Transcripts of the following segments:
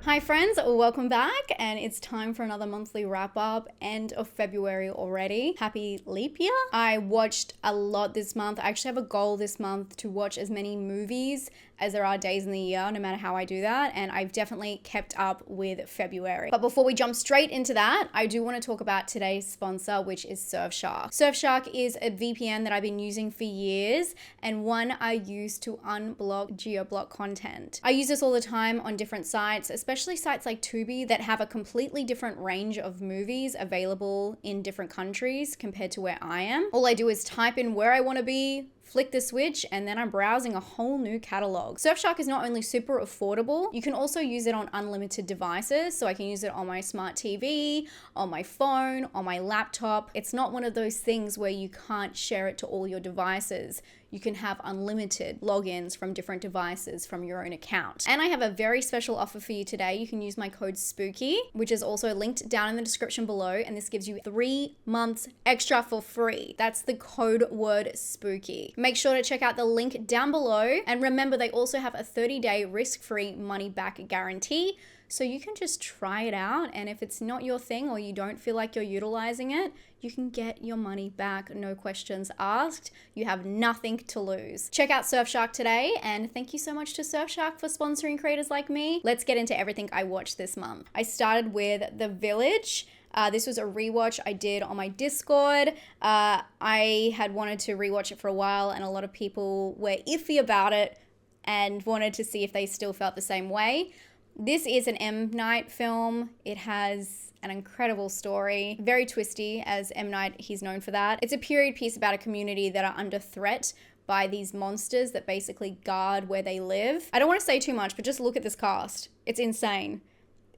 Hi friends, welcome back, and it's time for another monthly wrap up. End of February already. Happy leap year. I watched a lot this month. I actually have a goal this month to watch as many movies as there are days in the year, no matter how I do that, and I've definitely kept up with February. But before we jump straight into that, I do want to talk about today's sponsor, which is Surfshark. Surfshark is a VPN that I've been using for years, and one I use to unblock geo-block content. I use this all the time on different sites, especially sites like Tubi that have a completely different range of movies available in different countries compared to where I am. All I do is type in where I want to be, flick the switch, and then I'm browsing a whole new catalog. Surfshark is not only super affordable, you can also use it on unlimited devices. So I can use it on my smart TV, on my phone, on my laptop. It's not one of those things where you can't share it to all your devices. You can have unlimited logins from different devices from your own account. And I have a very special offer for you today. You can use my code SPOOKY, which is also linked down in the description below, and this gives you 3 months extra for free. That's the code word SPOOKY. Make sure to check out the link down below, and remember they also have a 30-day risk-free money-back guarantee, so you can just try it out, and if it's not your thing or you don't feel like you're utilizing it, you can get your money back, no questions asked. You have nothing to lose. Check out Surfshark today, and thank you so much to Surfshark for sponsoring creators like me. Let's get into everything I watched this month. I started with The Village. This was a rewatch I did on my Discord. I had wanted to rewatch it for a while, and a lot of people were iffy about it and wanted to see if they still felt the same way. This is an M. Night film. It has an incredible story, very twisty, as M. Night, he's known for that. It's a period piece about a community that are under threat by these monsters that basically guard where they live. I don't want to say too much, but just look at this cast. It's insane.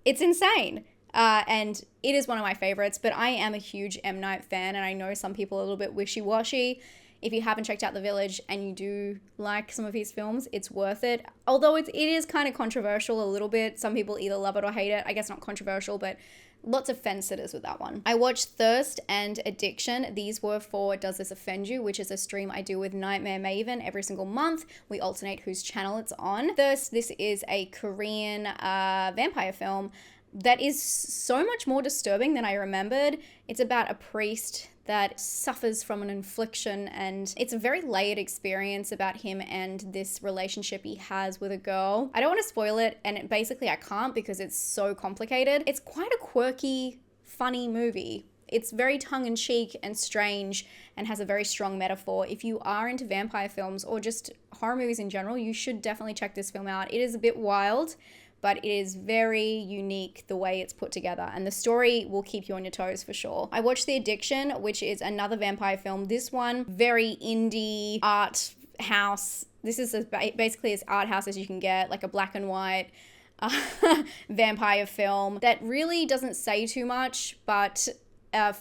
It's insane. And it is one of my favorites, but I am a huge M. Night fan, and I know some people are a little bit wishy-washy. If you haven't checked out The Village and you do like some of his films, it's worth it. Although it is kind of controversial a little bit. Some people either love it or hate it. I guess not controversial, but lots of fence-sitters with that one. I watched Thirst and Addiction. These were for Does This Offend You, which is a stream I do with Nightmare Maven every single month. We alternate whose channel it's on. Thirst, this is a Korean vampire film that is so much more disturbing than I remembered. It's about a priest that suffers from an infliction, and it's a very layered experience about him and this relationship he has with a girl. I don't want to spoil it, and basically I can't because it's so complicated. It's quite a quirky, funny movie. It's very tongue-in-cheek and strange and has a very strong metaphor. If you are into vampire films or just horror movies in general, you should definitely check this film out. It is a bit wild, but it is very unique the way it's put together, and the story will keep you on your toes for sure. I watched The Addiction, which is another vampire film. This one, very indie art house. This is basically as art house as you can get, like a black and white vampire film that really doesn't say too much, but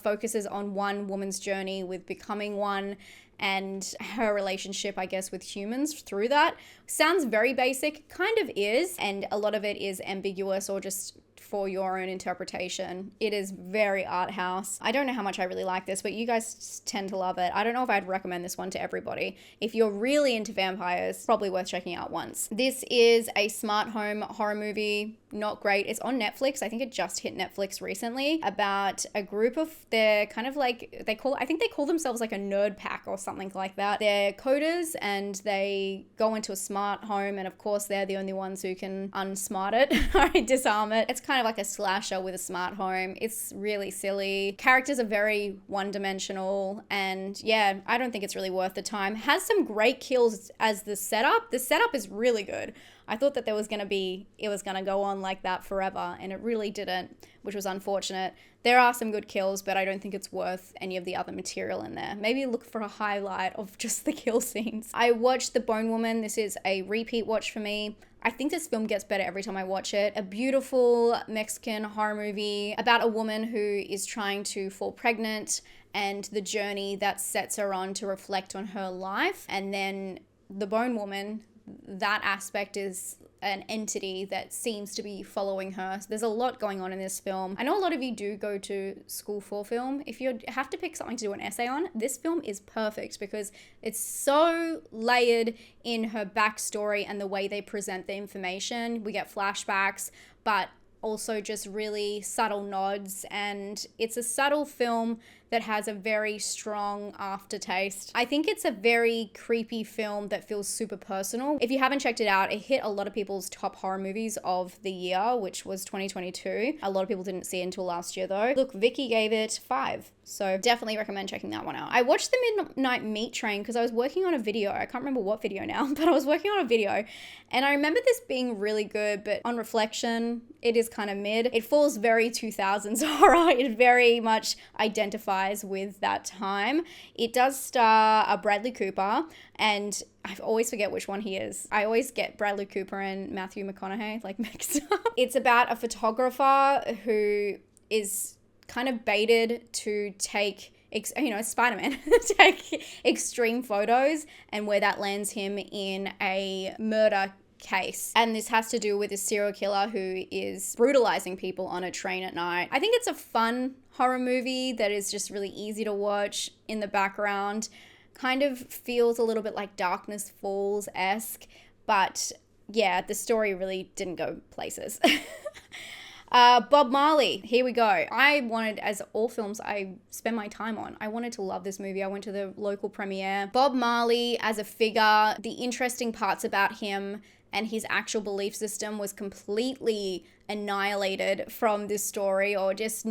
focuses on one woman's journey with becoming one and her relationship, I guess, with humans through that. Sounds very basic, kind of is, and a lot of it is ambiguous or just for your own interpretation. It is very art house. I don't know how much I really like this, but you guys tend to love it. I don't know if I'd recommend this one to everybody. If you're really into vampires, probably worth checking out once. This is a smart home horror movie. Not great. It's on Netflix. I think it just hit Netflix recently, about a group of, they're kind of like, I think they call themselves like a nerd pack or something like that. They're coders, and they go into a smart home, and of course they're the only ones who can unsmart it or disarm it. It's kind of like a slasher with a smart home. It's really silly. Characters are very one-dimensional, and yeah, I don't think it's really worth the time. Has some great kills as the setup. The setup is really good. I thought that it was going to go on like that forever, and it really didn't, which was unfortunate. There are some good kills, but I don't think it's worth any of the other material in there. Maybe look for a highlight of just the kill scenes. I watched The Bone Woman. This is a repeat watch for me. I think this film gets better every time I watch it. A beautiful Mexican horror movie about a woman who is trying to fall pregnant and the journey that sets her on to reflect on her life. And then The Bone Woman, that aspect is an entity that seems to be following her. So there's a lot going on in this film. I know a lot of you do go to school for film. If you have to pick something to do an essay on, this film is perfect because it's so layered in her backstory and the way they present the information. We get flashbacks, but also just really subtle nods, and it's a subtle film that has a very strong aftertaste. I think it's a very creepy film that feels super personal. If you haven't checked it out, it hit a lot of people's top horror movies of the year, which was 2022. A lot of people didn't see it until last year though. Look, Vicky gave it 5. So definitely recommend checking that one out. I watched the Midnight Meat Train because I was working on a video. I can't remember what video now, but I was working on a video and I remember this being really good, but on reflection, it is kind of mid. It falls very 2000s horror. It very much identifies with that time. It does star a Bradley Cooper, and I always forget which one he is. I always get Bradley Cooper and Matthew McConaughey like mixed up. It's about a photographer who is kind of baited to take, Spider-Man, take extreme photos, and where that lands him in a murder case. And this has to do with a serial killer who is brutalizing people on a train at night. I think it's a fun horror movie that is just really easy to watch in the background. Kind of feels a little bit like Darkness Falls-esque, but yeah, the story really didn't go places. Bob Marley, here we go. I wanted, as all films I spend my time on, I wanted to love this movie. I went to the local premiere. Bob Marley as a figure, the interesting parts about him and his actual belief system was completely annihilated from this story, or just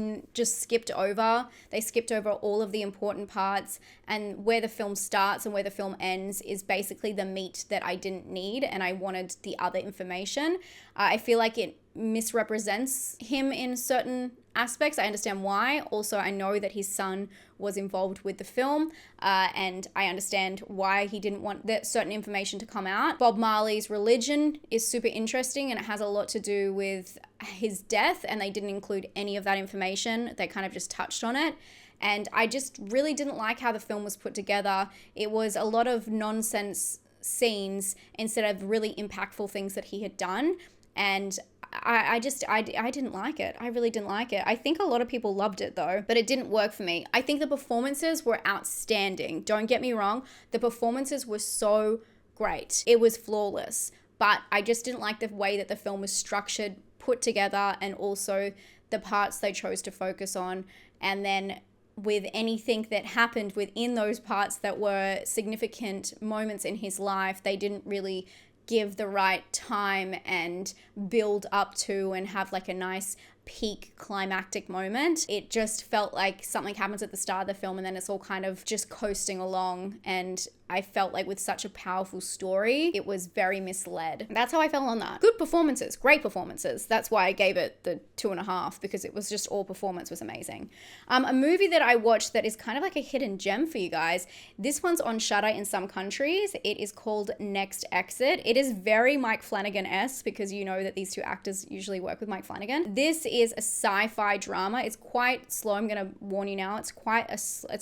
skipped over. They skipped over all of the important parts, and where the film starts and where the film ends is basically the meat that I didn't need, and I wanted the other information. I feel like it misrepresents him in certain aspects. I understand why. Also, I know that his son was involved with the film, and I understand why he didn't want that certain information to come out. Bob Marley's religion is super interesting, and it has a lot to do with his death, and they didn't include any of that information. They kind of just touched on it. And I just really didn't like how the film was put together. It was a lot of nonsense scenes instead of really impactful things that he had done. And I didn't like it. I really didn't like it. I think a lot of people loved it though, but it didn't work for me. I think the performances were outstanding. Don't get me wrong. The performances were so great. It was flawless, but I just didn't like the way that the film was structured, put together, and also the parts they chose to focus on. And then with anything that happened within those parts that were significant moments in his life, they didn't really give the right time and build up to and have like a nice peak climactic moment. It just felt like something happens at the start of the film and then it's all kind of just coasting along, and I felt like with such a powerful story, it was very misled. That's how I felt on that. Good performances, great performances. That's why I gave it the 2.5, because it was just all performance was amazing. A movie that I watched that is kind of like a hidden gem for you guys. This one's on Shudder in some countries. It is called Next Exit. It is very Mike Flanagan-esque because you know that these two actors usually work with Mike Flanagan. This is a sci-fi drama. It's quite slow. I'm going to warn you now. It's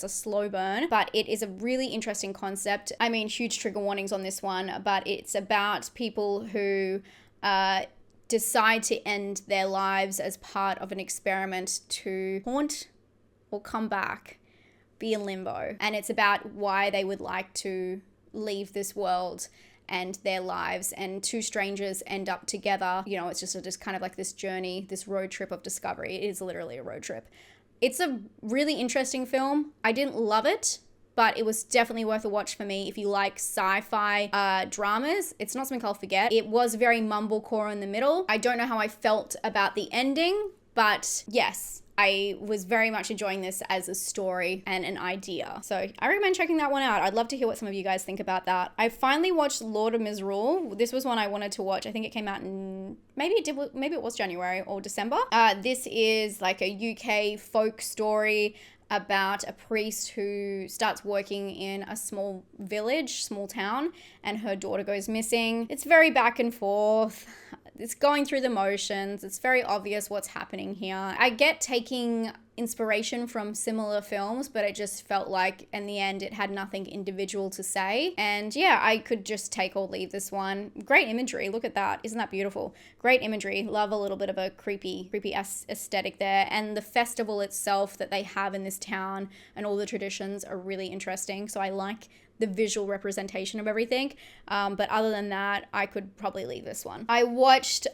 a slow burn, but it is a really interesting concept. I mean, huge trigger warnings on this one, but it's about people who decide to end their lives as part of an experiment to haunt or come back, be in limbo. And it's about why they would like to leave this world and their lives, and two strangers end up together. You know, it's just kind of like this journey, this road trip of discovery. It is literally a road trip. It's a really interesting film. I didn't love it, but it was definitely worth a watch for me if you like sci-fi dramas. It's not something I'll forget. It was very mumblecore in the middle. I don't know how I felt about the ending, but yes, I was very much enjoying this as a story and an idea. So I recommend checking that one out. I'd love to hear what some of you guys think about that. I finally watched Lord of Misrule. This was one I wanted to watch. I think it came out in, maybe it was January or December. This is like a UK folk story about a priest who starts working in a small village, small town, and her daughter goes missing. It's very back and forth. it's going through the motions. It's very obvious what's happening here. I get taking inspiration from similar films, but it just felt like in the end it had nothing individual to say. And yeah, I could just take or leave this one. Great imagery. Look at that. Isn't that beautiful? Great imagery. Love a little bit of a creepy aesthetic there. And the festival itself that they have in this town and all the traditions are really interesting. So I like the visual representation of everything. But other than that, I could probably leave this one. I watched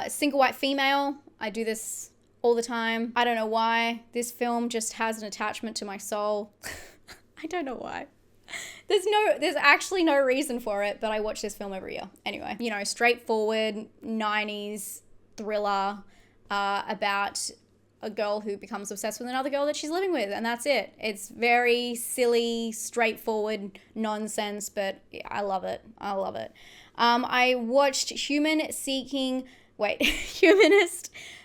Single White Female. I do this all the time. I don't know why. This film just has an attachment to my soul. I don't know why. There's actually no reason for it, but I watch this film every year. Anyway, you know, straightforward 90s thriller about a girl who becomes obsessed with another girl that she's living with, and that's it. It's very silly, straightforward nonsense, but I love it. I love it. I watched Humanist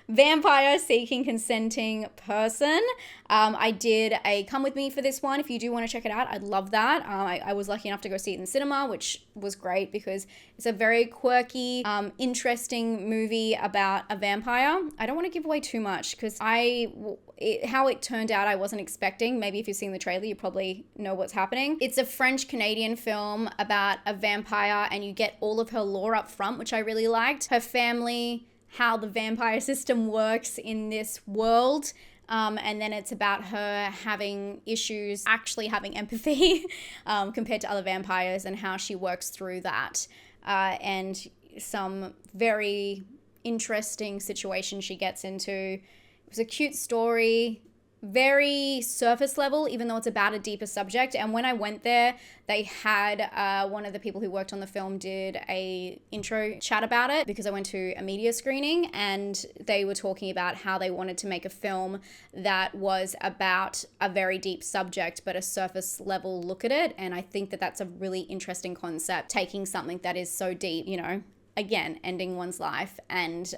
Vampire Seeking Consenting Person. I did a come with me for this one. If you do want to check it out, I'd love that. I was lucky enough to go see it in the cinema, which was great because it's a very quirky, interesting movie about a vampire. I don't want to give away too much because how it turned out I wasn't expecting. Maybe if you've seen the trailer, you probably know what's happening. It's a French-Canadian film about a vampire, and you get all of her lore up front, which I really liked. Her family, how the vampire system works in this world. And then it's about her having issues, actually having empathy compared to other vampires, and how she works through that. And some very interesting situations she gets into. It was a cute story, very surface level, even though it's about a deeper subject. And when I went there, they had one of the people who worked on the film did a intro chat about it because I went to a media screening, and they were talking about how they wanted to make a film that was about a very deep subject but a surface level look at it. And I think that that's a really interesting concept, taking something that is so deep, you know, again, ending one's life, and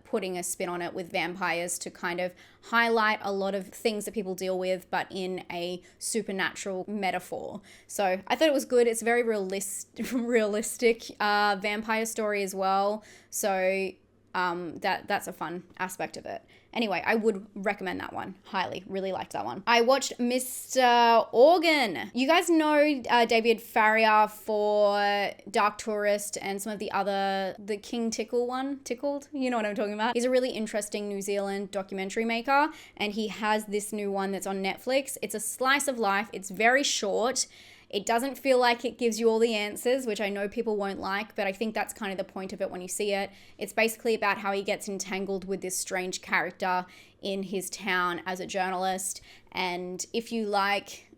putting a spin on it with vampires to kind of highlight a lot of things that people deal with, but in a supernatural metaphor. So I thought it was good. It's a very realistic vampire story as well. So that's a fun aspect of it. Anyway, I would recommend that one. Highly. Really liked that one. I watched Mr. Organ. You guys know David Farrier for Dark Tourist and some of the other, the King Tickle one, Tickled? You know what I'm talking about. He's a really interesting New Zealand documentary maker, and he has this new one that's on Netflix. It's a slice of life. It's very short. It doesn't feel like it gives you all the answers, which I know people won't like, but I think that's kind of the point of it when you see it. It's basically about how he gets entangled with this strange character in his town as a journalist. And if you like,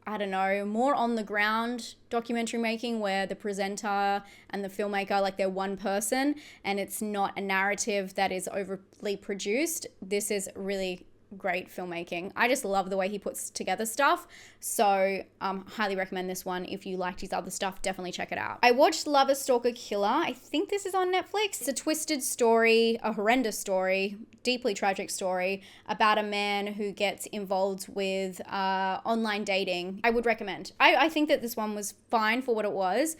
I don't know, more on the ground documentary making where the presenter and the filmmaker, like they're one person and it's not a narrative that is overly produced, this is really great filmmaking. I just love the way he puts together stuff. So highly recommend this one. If you liked his other stuff, definitely check it out. I watched Lover Stalker Killer. I think this is on Netflix. It's a twisted story, a horrendous story, deeply tragic story about a man who gets involved with online dating. I would recommend. I think that this one was fine for what it was.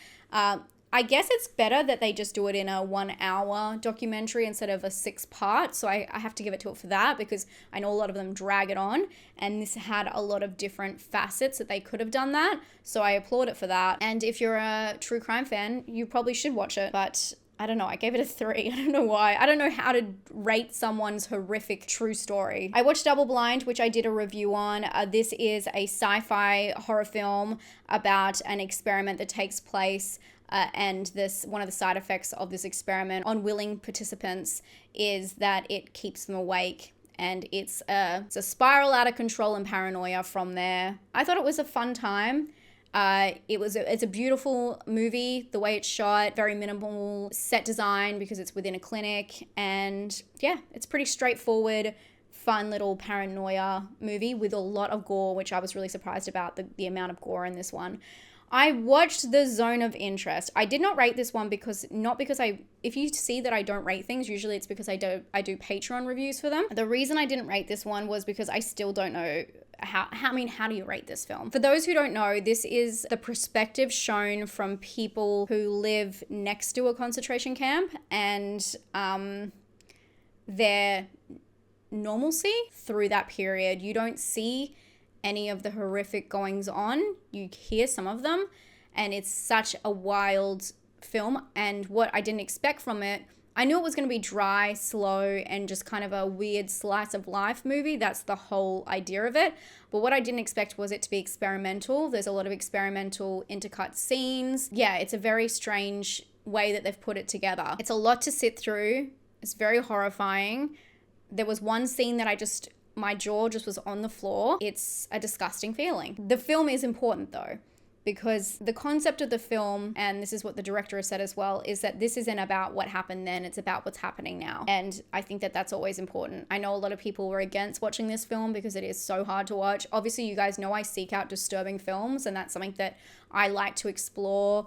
I guess it's better that they just do it in a 1 hour documentary instead of a 6-part. So I have to give it to it for that, because I know a lot of them drag it on, and this had a lot of different facets that they could have done that. So I applaud it for that. And if you're a true crime fan, you probably should watch it, but I don't know, I gave it a 3. I don't know why. I don't know how to rate someone's horrific true story. I watched Double Blind, which I did a review on. This is a sci-fi horror film about an experiment that takes place, and one of the side effects of this experiment on willing participants is that it keeps them awake. And it's a spiral out of control and paranoia from there. I thought it was a fun time. It's a beautiful movie, the way it's shot, very minimal set design because it's within a clinic, and yeah, it's pretty straightforward, fun little paranoia movie with a lot of gore, which I was really surprised about the amount of gore in this one. I watched The Zone of Interest. I did not rate this one because if you see that I don't rate things, usually it's because I do Patreon reviews for them. The reason I didn't rate this one was because I still don't know how do you rate this film? For those who don't know, this is the perspective shown from people who live next to a concentration camp and their normalcy through that period. You don't see any of the horrific goings on. You hear some of them, and it's such a wild film. And what I didn't expect from it, I knew it was going to be dry, slow, and just kind of a weird slice of life movie. That's the whole idea of it. But what I didn't expect was it to be experimental. There's a lot of experimental intercut scenes. Yeah, it's a very strange way that they've put it together. It's a lot to sit through. It's very horrifying. There was one scene that my jaw just was on the floor. It's a disgusting feeling. The film is important though, because the concept of the film, and this is what the director has said as well, is that this isn't about what happened then, it's about what's happening now. And I think that that's always important. I know a lot of people were against watching this film because it is so hard to watch. Obviously, you guys know I seek out disturbing films, and that's something that I like to explore.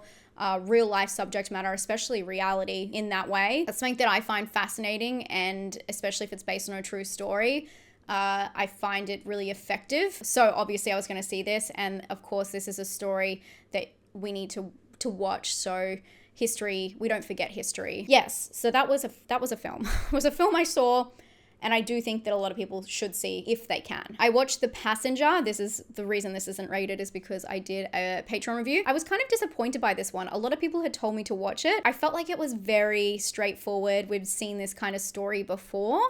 Real life subject matter, especially reality in that way. That's something that I find fascinating, and especially if it's based on a true story. I find it really effective. So obviously I was going to see this, and of course this is a story that we need to watch. So history, we don't forget history. Yes, so that was a film. It was a film I saw, and I do think that a lot of people should see if they can. I watched The Passenger. This is the reason this isn't rated, is because I did a Patreon review. I was kind of disappointed by this one. A lot of people had told me to watch it. I felt like it was very straightforward. We've seen this kind of story before,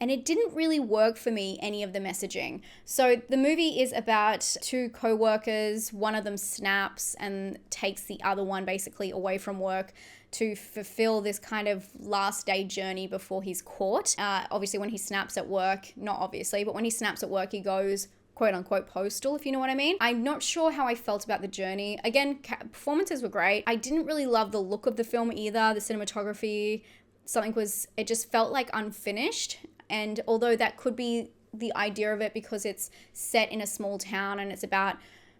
and it didn't really work for me, any of the messaging. So the movie is about two co-workers. One of them snaps and takes the other one basically away from work to fulfill this kind of last day journey before he's caught. Obviously when he snaps at work, not obviously, but when he snaps at work, he goes quote unquote postal, if you know what I mean. I'm not sure how I felt about the journey. Again, performances were great. I didn't really love the look of the film either. The cinematography, it just felt like unfinished. And although that could be the idea of it because it's set in a small town and it's about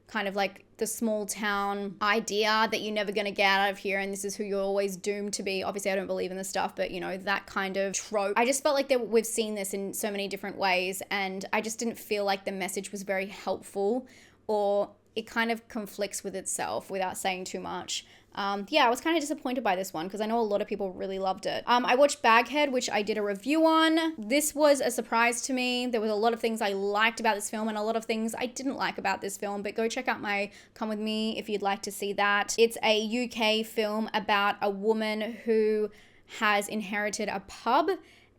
kind of like the small town idea that you're never going to get out of here and this is who you're always doomed to be. Obviously, I don't believe in this stuff, but you know, that kind of trope. I just felt like we've seen this in so many different ways, and I just didn't feel like the message was very helpful, or it kind of conflicts with itself without saying too much. I was kind of disappointed by this one because I know a lot of people really loved it. I watched Baghead, which I did a review on. This was a surprise to me. There was a lot of things I liked about this film and a lot of things I didn't like about this film, but go check out my Come With Me if you'd like to see that. It's a UK film about a woman who has inherited a pub,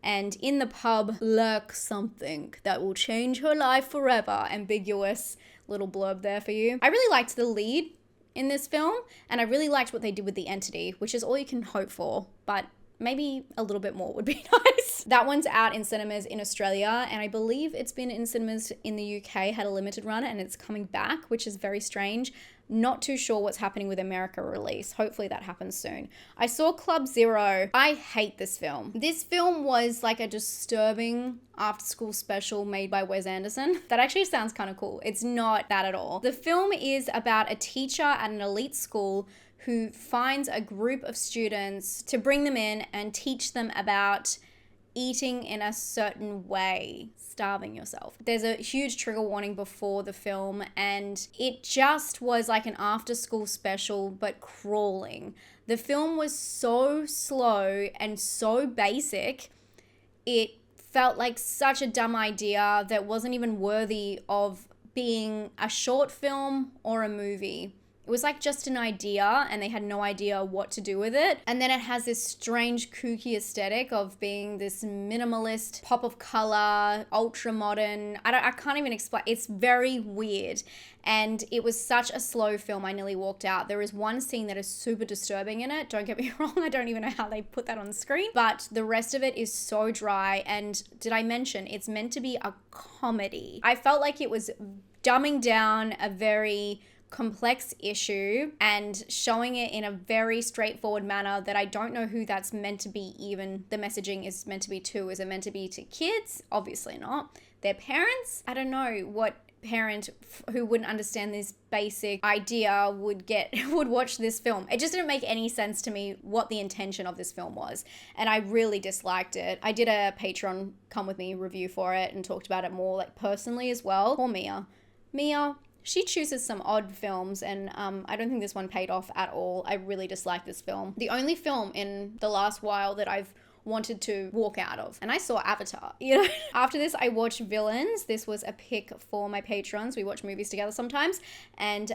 and in the pub lurks something that will change her life forever. Ambiguous little blurb there for you. I really liked the lead in this film, and I really liked what they did with the entity, which is all you can hope for, but maybe a little bit more would be nice. That one's out in cinemas in Australia, and I believe it's been in cinemas in the UK, had a limited run, and it's coming back, which is very strange. Not too sure what's happening with America release. Hopefully that happens soon. I saw Club Zero. I hate this film. This film was like a disturbing after-school special made by Wes Anderson. That actually sounds kind of cool. It's not that at all. The film is about a teacher at an elite school who finds a group of students to bring them in and teach them about eating in a certain way, starving yourself. There's a huge trigger warning before the film, and it just was like an after-school special, but crawling. The film was so slow and so basic, it felt like such a dumb idea that wasn't even worthy of being a short film or a movie. It was like just an idea and they had no idea what to do with it. And then it has this strange kooky aesthetic of being this minimalist pop of color, ultra modern. I can't even explain. It's very weird. And it was such a slow film, I nearly walked out. There is one scene that is super disturbing in it. Don't get me wrong, I don't even know how they put that on the screen. But the rest of it is so dry. And did I mention it's meant to be a comedy? I felt like it was dumbing down a very complex issue and showing it in a very straightforward manner that I don't know who that's meant to be even. The messaging is meant to be to. Is it meant to be to kids? Obviously not. their parents. I don't know what parent who wouldn't understand this basic idea would watch this film. It just didn't make any sense to me what the intention of this film was, and I really disliked it. I did a Patreon come with me review for it and talked about it more like personally as well. Poor Mia, she chooses some odd films, and I don't think this one paid off at all. I really disliked this film. The only film in the last while that I've wanted to walk out of, and I saw Avatar, you know. After this, I watched Villains. This was a pick for my patrons. We watch movies together sometimes, and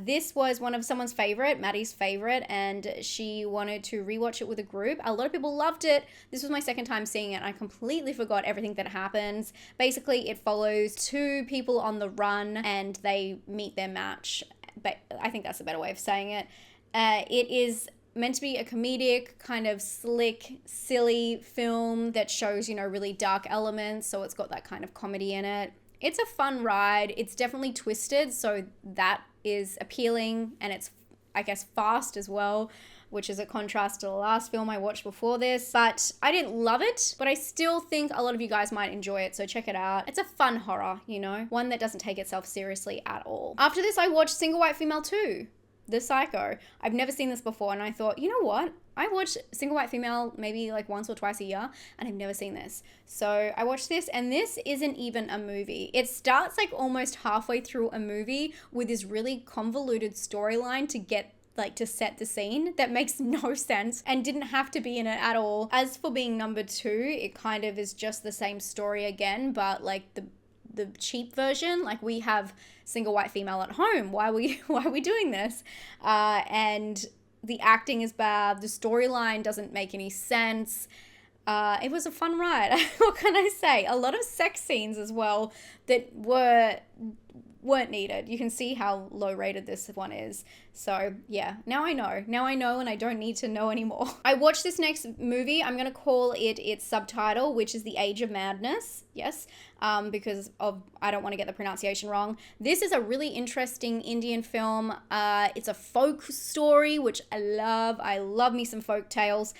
this was one of someone's favorite, Maddie's favorite, and she wanted to rewatch it with a group. A lot of people loved it. This was my second time seeing it. I completely forgot everything that happens. Basically, it follows two people on the run, and they meet their match, but I think that's a better way of saying it. It is meant to be a comedic, kind of slick, silly film that shows, you know, really dark elements, so it's got that kind of comedy in it. It's a fun ride. It's definitely twisted, so that is appealing, and it's, I guess, fast as well, which is a contrast to the last film I watched before this. But I didn't love it, but I still think a lot of you guys might enjoy it, so check it out. It's a fun horror, you know, one that doesn't take itself seriously at all. After this, I watched Single White Female 2. The Psycho. I've never seen this before, and I thought, you know what? I watch Single White Female maybe like once or twice a year, and I've never seen this. So I watched this, and this isn't even a movie. It starts like almost halfway through a movie with this really convoluted storyline to set the scene that makes no sense and didn't have to be in it at all. As for being number 2, it kind of is just the same story again, but like the cheap version. Like, we have Single White Female at home. Why are we doing this? And the acting is bad. The storyline doesn't make any sense. It was a fun ride. What can I say? A lot of sex scenes as well that weren't needed. You can see how low rated this one is. So yeah, now I know, and I don't need to know anymore. I watched this next movie. I'm gonna call it its subtitle, which is The Age of Madness. Yes, because I don't want to get the pronunciation wrong. This is a really interesting Indian film. It's a folk story, which I love. I love me some folk tales.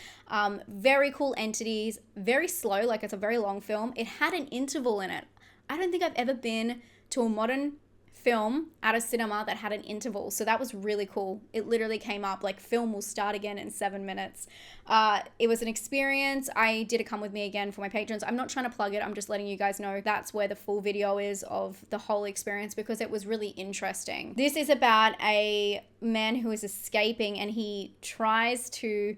Very cool entities, very slow, like it's a very long film. It had an interval in it. I don't think I've ever been to a modern film at a cinema that had an interval, so that was really cool. It literally came up like, film will start again in 7 minutes. It was an experience. I did a come with me again for my patrons. I'm not trying to plug it, I'm just letting you guys know that's where the full video is of the whole experience, because it was really interesting. This is about a man who is escaping, and he tries to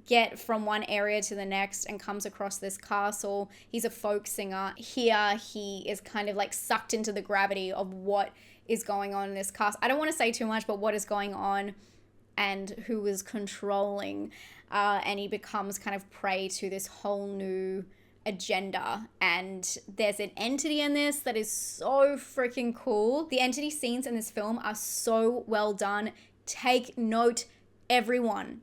get from one area to the next and comes across this castle. He's a folk singer. Here he is kind of like sucked into the gravity of what is going on in this castle. I don't want to say too much, but what is going on and who is controlling, and he becomes kind of prey to this whole new agenda. And there's an entity in this that is so freaking cool. The entity scenes in this film are so well done. Take note, everyone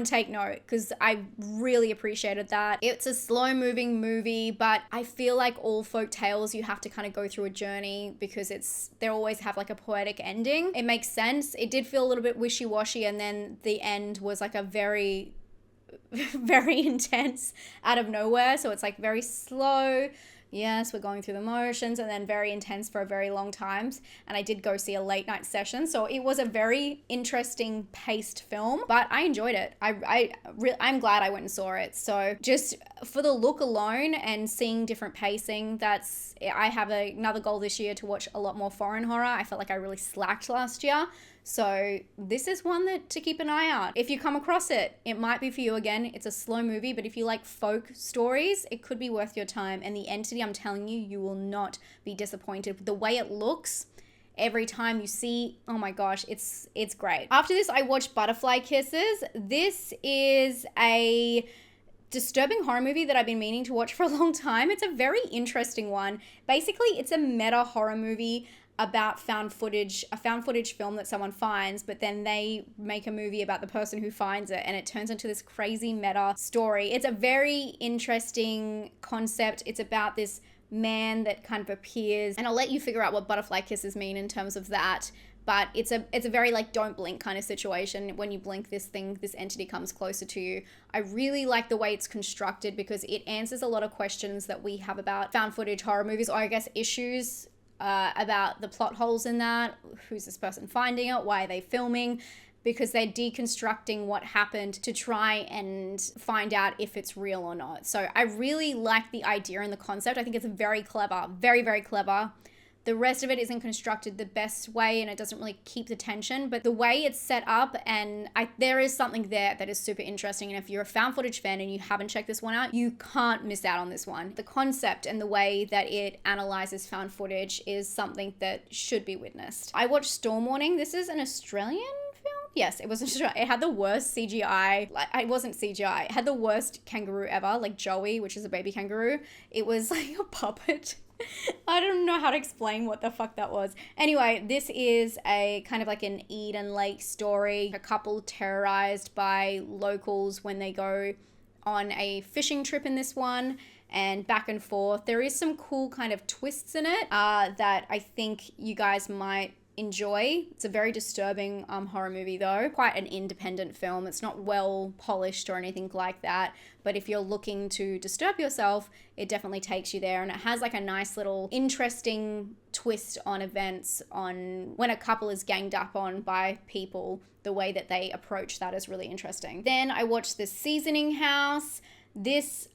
take note, because I really appreciated that. It's a slow moving movie, but I feel like all folk tales, you have to kind of go through a journey, because they always have like a poetic ending. It makes sense. It did feel a little bit wishy-washy, and then the end was like a very very intense out of nowhere. So it's like very slow. Yes, we're going through the motions, and then very intense for a very long time. And I did go see a late night session, so it was a very interesting paced film, but I enjoyed it. I'm glad I went and saw it. So just for the look alone and seeing different pacing, I have another goal this year to watch a lot more foreign horror. I felt like I really slacked last year. So this is one to keep an eye out. If you come across it, it might be for you again. It's a slow movie, but if you like folk stories, it could be worth your time. And the entity, I'm telling you, you will not be disappointed. The way it looks, every time you see, oh my gosh, it's great. After this, I watched Butterfly Kisses. This is a disturbing horror movie that I've been meaning to watch for a long time. It's a very interesting one. Basically, it's a meta horror movie about a found footage film that someone finds, but then they make a movie about the person who finds it, and it turns into this crazy meta story. It's a very interesting concept. It's about this man that kind of appears, and I'll let you figure out what butterfly kisses mean in terms of that. but it's a very like don't blink kind of situation. When you blink, this entity comes closer to you. I really like the way it's constructed because it answers a lot of questions that we have about found footage horror movies, or I guess issues about the plot holes in that. Who's this person finding it? Why are they filming? Because they're deconstructing what happened to try and find out if it's real or not. So I really like the idea and the concept. I think it's very clever, very, very clever. The rest of it isn't constructed the best way and it doesn't really keep the tension, but the way it's set up, and there is something there that is super interesting. And if you're a found footage fan and you haven't checked this one out, you can't miss out on this one. The concept and the way that it analyzes found footage is something that should be witnessed. I watched Storm Warning. This is an Australian film? Yes, it was Australian. It had the worst CGI. It wasn't CGI. It had the worst kangaroo ever, like Joey, which is a baby kangaroo. It was like a puppet. I don't know how to explain what the fuck that was. Anyway, this is a kind of like an Eden Lake story. A couple terrorized by locals when they go on a fishing trip in this one, and back and forth. There is some cool kind of twists in it that I think you guys might enjoy. It's a very disturbing horror movie though. Quite an independent film. It's not well polished or anything like that, but if you're looking to disturb yourself, it definitely takes you there. And it has like a nice little interesting twist on events, on when a couple is ganged up on by people. The way that they approach that is really interesting. Then I watched The Seasoning House.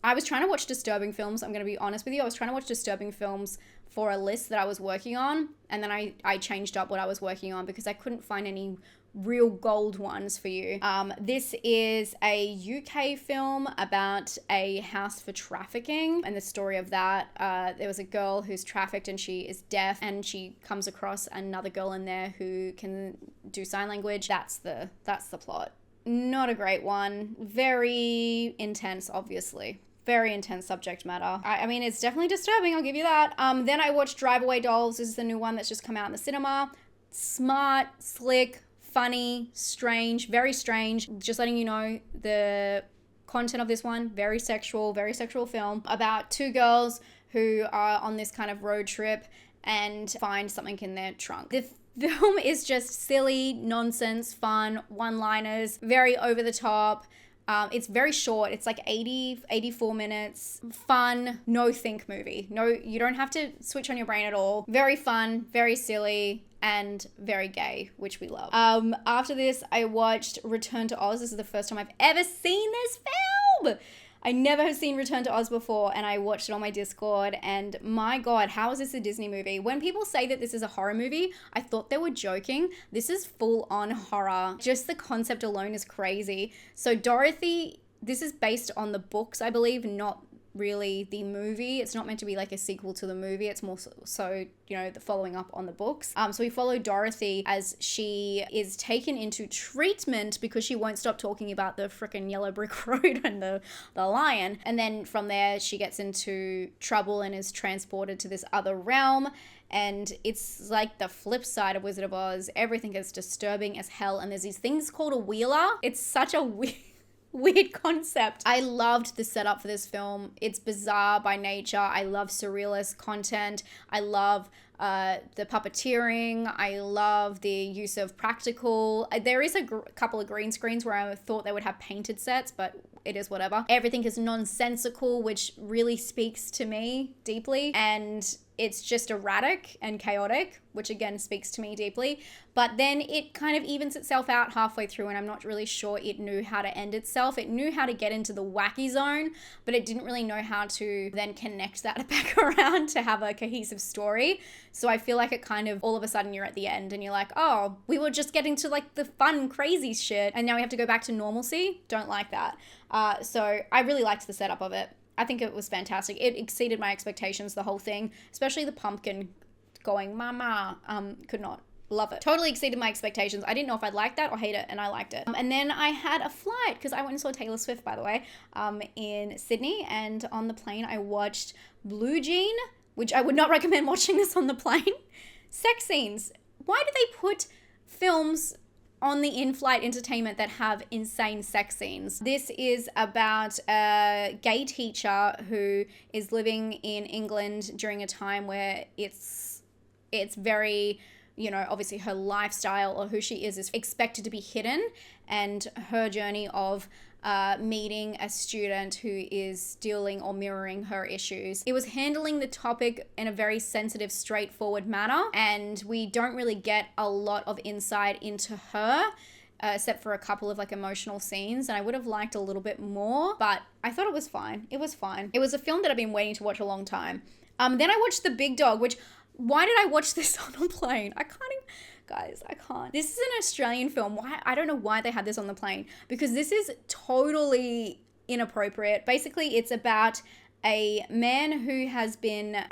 I was trying to watch disturbing films. I'm going to be honest with you. I was trying to watch disturbing films for a list that I was working on, and then I changed up what I was working on because I couldn't find any real gold ones for you. This is a UK film about a house for trafficking, and the story of that. There was a girl who's trafficked and she is deaf, and she comes across another girl in there who can do sign language. That's the plot. Not a great one. Very intense, obviously. Very intense subject matter. I mean, it's definitely disturbing, I'll give you that. Then I watched Drive Away Dolls. This is the new one that's just come out in the cinema. Smart, slick, funny, strange, very strange. Just letting you know, the content of this one, very sexual film about two girls who are on this kind of road trip and find something in their trunk. The film is just silly, nonsense, fun, one-liners, very over the top. It's very short. It's like 84 minutes. Fun, no think movie. No, you don't have to switch on your brain at all. Very fun, very silly, and very gay, which we love. After this, I watched Return to Oz. This is the first time I've ever seen this film. I never have seen Return to Oz before, and I watched it on my Discord, and my God, how is this a Disney movie? When people say that this is a horror movie, I thought they were joking. This is full-on horror. Just the concept alone is crazy. So Dorothy, this is based on the books, I believe, not really the movie. It's not meant to be like a sequel to the movie. It's more so, you know, the following up on the books. So we follow Dorothy as she is taken into treatment because she won't stop talking about the freaking yellow brick road and the lion. And then from there, she gets into trouble and is transported to this other realm. And it's like the flip side of Wizard of Oz. Everything is disturbing as hell. And there's these things called a wheeler. It's such a weird concept. I loved the setup for this film. It's bizarre by nature. I love surrealist content. I love the puppeteering. I love the use of practical. There is a couple of green screens where I thought they would have painted sets, but it is whatever. Everything is nonsensical, which really speaks to me deeply. And it's just erratic and chaotic, which again speaks to me deeply. But then it kind of evens itself out halfway through, and I'm not really sure it knew how to end itself. It knew how to get into the wacky zone, but it didn't really know how to then connect that back around to have a cohesive story. So I feel like it kind of, all of a sudden you're at the end and you're like, oh, we were just getting to like the fun, crazy shit, and now we have to go back to normalcy. Don't like that. So I really liked the setup of it. I think it was fantastic. It exceeded my expectations, the whole thing, especially the pumpkin going, mama, could not. Love it. Totally exceeded my expectations. I didn't know if I'd like that or hate it, and I liked it. And then I had a flight, because I went and saw Taylor Swift, by the way, in Sydney, and on the plane I watched Blue Jean, which I would not recommend watching this on the plane. Sex scenes. Why do they put films on the in-flight entertainment that have insane sex scenes? This is about a gay teacher who is living in England during a time where it's very you know, obviously her lifestyle or who she is expected to be hidden, and her journey of meeting a student who is dealing or mirroring her issues. It was handling the topic in a very sensitive, straightforward manner, and we don't really get a lot of insight into her, except for a couple of like emotional scenes, and I would have liked a little bit more, but I thought it was fine. It was fine. It was a film that I've been waiting to watch a long time. Then I watched The Big Dog, which, why did I watch this on a plane? I can't even, guys, I can't. This is an Australian film. Why? I don't know why they had this on the plane, because this is totally inappropriate. Basically, it's about a man who has been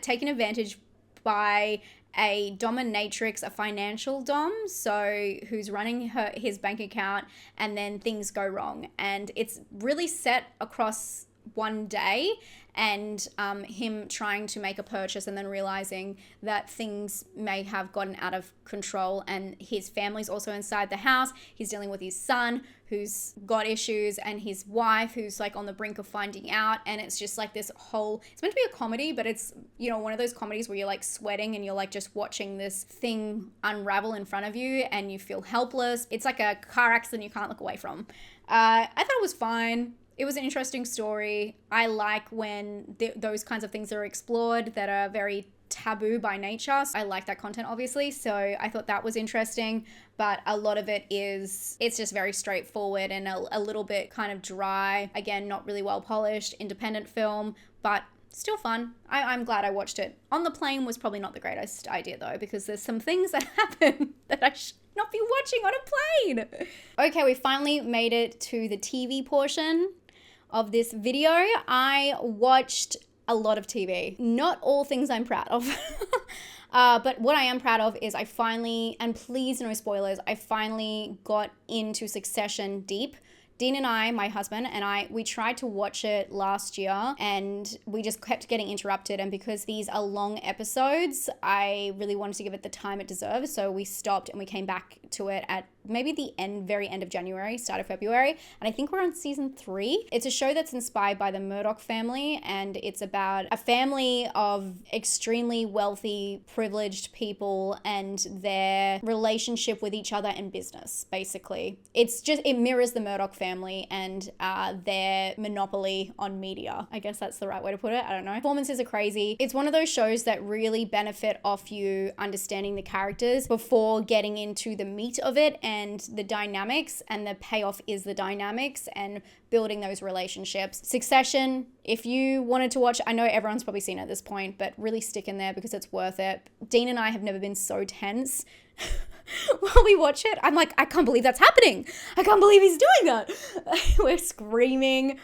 taken advantage by a dominatrix, a financial dom, so who's running his bank account, and then things go wrong. And it's really set across one day, and him trying to make a purchase and then realizing that things may have gotten out of control, and his family's also inside the house. He's dealing with his son who's got issues, and his wife who's like on the brink of finding out, and it's just like this whole, it's meant to be a comedy, but it's, you know, one of those comedies where you're like sweating and you're like just watching this thing unravel in front of you and you feel helpless. It's like a car accident you can't look away from. I thought it was fine. It was an interesting story. I like when those kinds of things are explored that are very taboo by nature. I like that content, obviously. So I thought that was interesting, but a lot of it is, it's just very straightforward and a little bit kind of dry. Again, not really well polished, independent film, but still fun. I'm glad I watched it. On the plane was probably not the greatest idea though, because there's some things that happen that I should not be watching on a plane. Okay, we finally made it to the TV portion of this video. I watched a lot of TV. Not all things I'm proud of. But what I am proud of is I finally, and please no spoilers, I finally got into Succession deep. Dean and I, my husband and I, we tried to watch it last year and we just kept getting interrupted. And because these are long episodes, I really wanted to give it the time it deserves. So we stopped and we came back to it at maybe the very end of January, start of February. And I think we're on season 3. It's a show that's inspired by the Murdoch family, and it's about a family of extremely wealthy, privileged people and their relationship with each other and business, basically. It mirrors the Murdoch family and their monopoly on media. I guess that's the right way to put it. I don't know. Performances are crazy. It's one of those shows that really benefit off you understanding the characters before getting into the meat of it and the dynamics, and the payoff is the dynamics and building those relationships. Succession, if you wanted to watch, I know everyone's probably seen it at this point, but really stick in there because it's worth it. Dean and I have never been so tense while we watch it. I'm like, I can't believe that's happening. I can't believe he's doing that. We're screaming.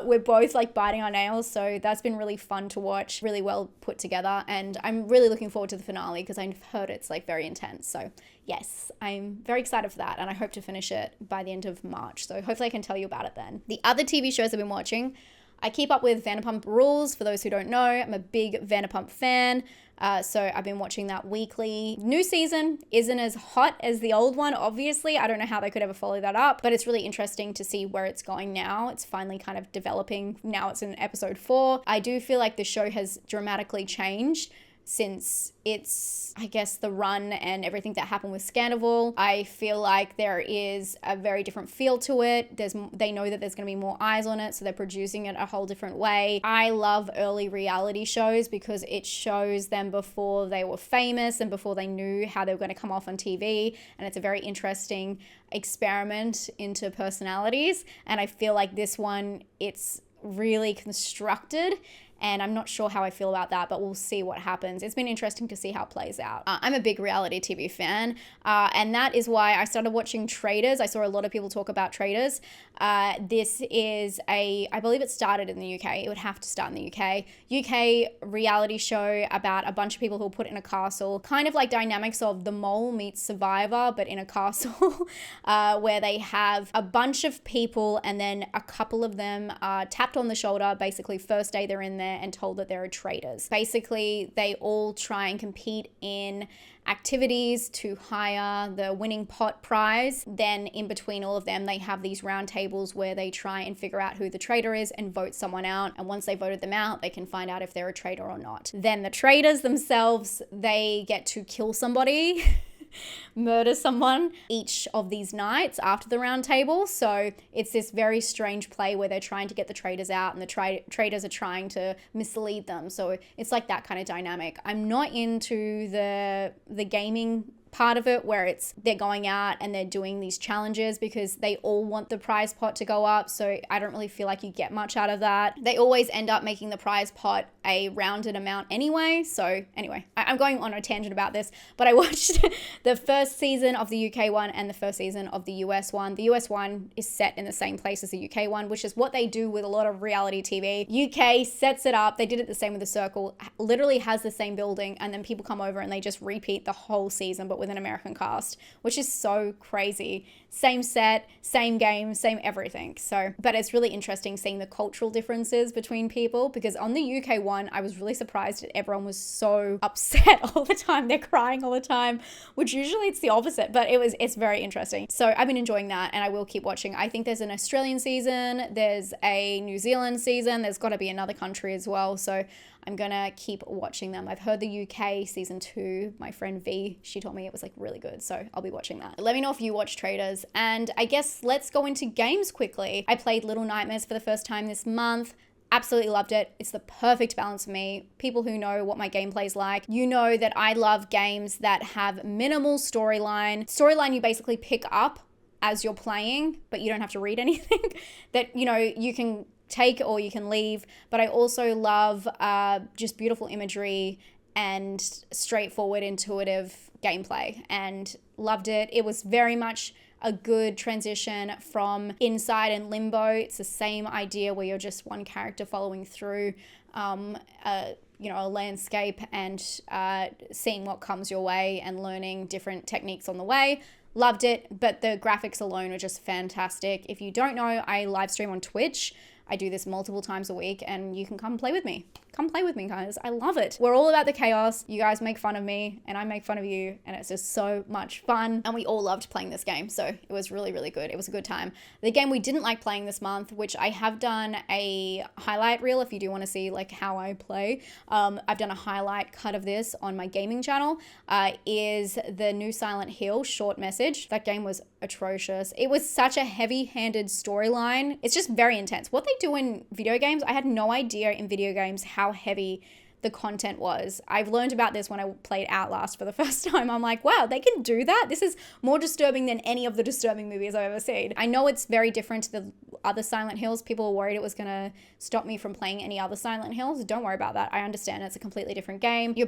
We're both like biting our nails, so that's been really fun to watch, really well put together, and I'm really looking forward to the finale because I've heard it's like very intense. So yes, I'm very excited for that, and I hope to finish it by the end of March, so hopefully I can tell you about it then. The other TV shows I've been watching, I keep up with Vanderpump Rules. For those who don't know, I'm a big Vanderpump fan. So I've been watching that weekly. New season isn't as hot as the old one, obviously. I don't know how they could ever follow that up, but it's really interesting to see where it's going now. It's finally kind of developing. Now it's in episode 4. I do feel like the show has dramatically changed since it's, I guess, the run and everything that happened with Scandival. I feel like there is a very different feel to it. They know that there's going to be more eyes on it, so they're producing it a whole different way. I love early reality shows because it shows them before they were famous and before they knew how they were going to come off on TV, and it's a very interesting experiment into personalities. And I feel like this one, it's really constructed, and I'm not sure how I feel about that, but we'll see what happens. It's been interesting to see how it plays out. I'm a big reality TV fan, and that is why I started watching Traitors. I saw a lot of people talk about Traitors. This is I believe it started in the UK. It would have to start in the UK. UK reality show about a bunch of people who are put in a castle, kind of like dynamics of The Mole meets Survivor, but in a castle, where they have a bunch of people and then a couple of them are tapped on the shoulder. Basically, first day they're in there, there and told that there are traitors. Basically, they all try and compete in activities to hire the winning pot prize. Then in between all of them, they have these round tables where they try and figure out who the traitor is and vote someone out. And once they voted them out, they can find out if they're a traitor or not. Then the traitors themselves, they get to kill somebody murder someone each of these nights after the round table. So it's this very strange play where they're trying to get the traitors out and the traitors are trying to mislead them. So it's like that kind of dynamic. I'm not into the gaming part of it where they're going out and they're doing these challenges because they all want the prize pot to go up. So I don't really feel like you get much out of that. They always end up making the prize pot a rounded amount anyway. So anyway, I'm going on a tangent about this, but I watched the first season of the UK one and the first season of the US one. The US one is set in the same place as the UK one, which is what they do with a lot of reality TV. UK sets it up. They did it the same with The Circle, literally has the same building, and then people come over and they just repeat the whole season, but with an American cast, which is so crazy. Same set, same game, same everything. So, but it's really interesting seeing the cultural differences between people, because on the UK one, I was really surprised that everyone was so upset all the time. They're crying all the time, which usually it's the opposite, but it's very interesting. So I've been enjoying that and I will keep watching. I think there's an Australian season, there's a New Zealand season, there's got to be another country as well. So I'm gonna keep watching them. I've heard the UK season 2, my friend V, she told me it was like really good. So I'll be watching that. Let me know if you watch Traitors. And I guess let's go into games quickly. I played Little Nightmares for the first time this month. Absolutely loved it. It's the perfect balance for me. People who know what my gameplay is like, you know that I love games that have minimal storyline. Storyline you basically pick up as you're playing, but you don't have to read anything. That, you know, you can take or you can leave. But I also love just beautiful imagery and straightforward, intuitive gameplay, and loved it. It was very much a good transition from Inside and Limbo. It's the same idea where you're just one character following through a landscape and seeing what comes your way and learning different techniques on the way. Loved it, but the graphics alone are just fantastic. If you don't know, I live stream on Twitch. I do this multiple times a week and you can come play with me. Come play with me, guys. I love it. We're all about the chaos. You guys make fun of me and I make fun of you, and it's just so much fun. And we all loved playing this game. So it was really, really good. It was a good time. The game we didn't like playing this month, which I have done a highlight reel if you do want to see like how I play. I've done a highlight cut of this on my gaming channel, is the new Silent Hill short message. That game was atrocious. It was such a heavy-handed storyline. It's just very intense. What they do in video games, I had no idea in video games how heavy the content was. I've learned about this when I played Outlast for the first time. I'm like, wow, they can do that? This is more disturbing than any of the disturbing movies I've ever seen. I know it's very different to the other Silent Hills. People were worried it was gonna stop me from playing any other Silent Hills. Don't worry about that. I understand it's a completely different game. You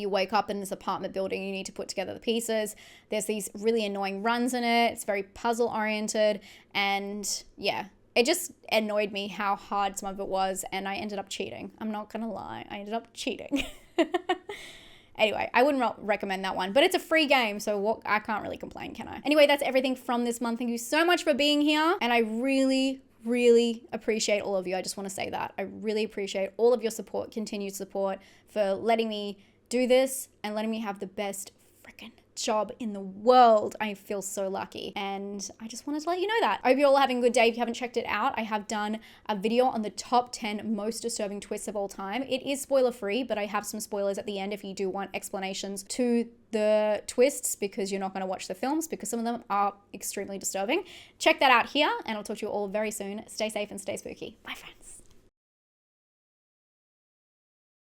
wake up in this apartment building, you need to put together the pieces. There's these really annoying runs in it. It's very puzzle oriented, and yeah, it just annoyed me how hard some of it was, and I ended up cheating. I'm not gonna lie, I ended up cheating. Anyway, I wouldn't recommend that one, but it's a free game, so I can't really complain, can I? Anyway, that's everything from this month. Thank you so much for being here, and I really, really appreciate all of you. I just want to say that. I really appreciate all of your support, continued support, for letting me do this and letting me have the best freaking job in the world. I feel so lucky, and I just wanted to let you know that. I hope you're all having a good day. If you haven't checked it out, I have done a video on the top 10 most disturbing twists of all time. It is spoiler free, but I have some spoilers at the end if you do want explanations to the twists, because you're not going to watch the films, because some of them are extremely disturbing. Check that out here, and I'll talk to you all very soon. Stay safe and stay spooky. Bye, friends.